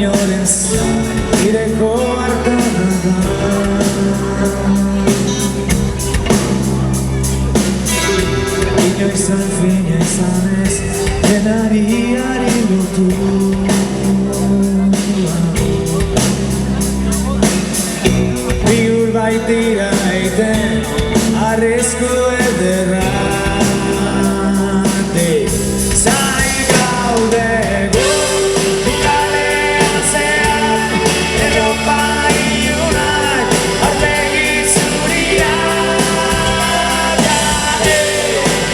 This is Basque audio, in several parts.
inorenz ireko hartan da. Inoizan fina izanez denariari lotu. Biur baitira eiten arrisku ederra. Zai gaude gu kalean zean Europa ilunak aurpegi zuriak.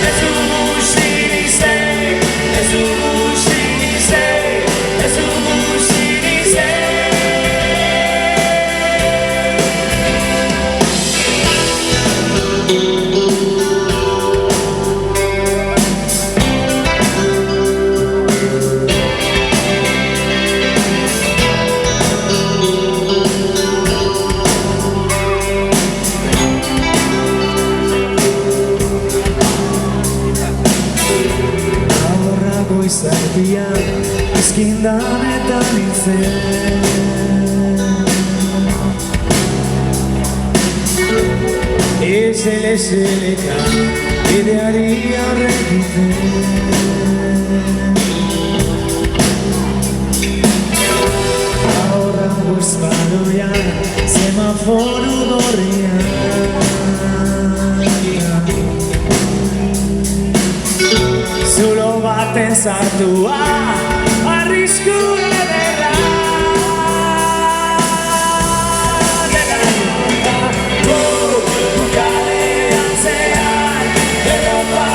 Ez dugu sinistek, ez dugu sinistek, ez dugu sinistek. Goizartian izkindanetan nintzen. Esele-seleka bideari arrekiten. Ahorrango esparoian semaforo gorrian. Zulo baten sartua arrisku ederra. Kalean zean Europa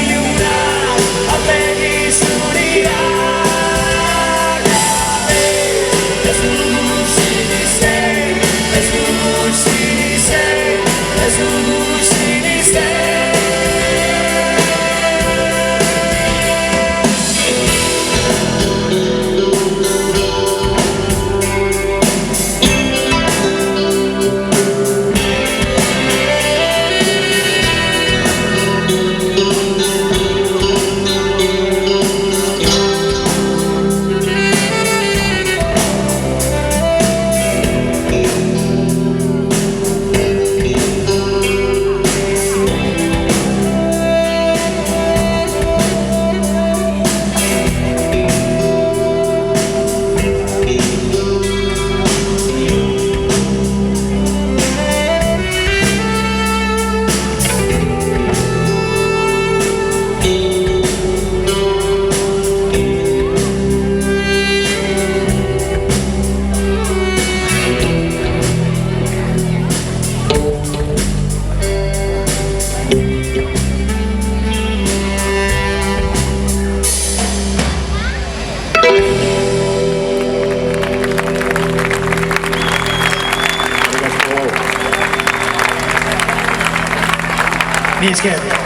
ilunak aurpegi zuriak. Ez dugu sinistek, ez dugu sinistek, ez dugu sinistek. Mila esker.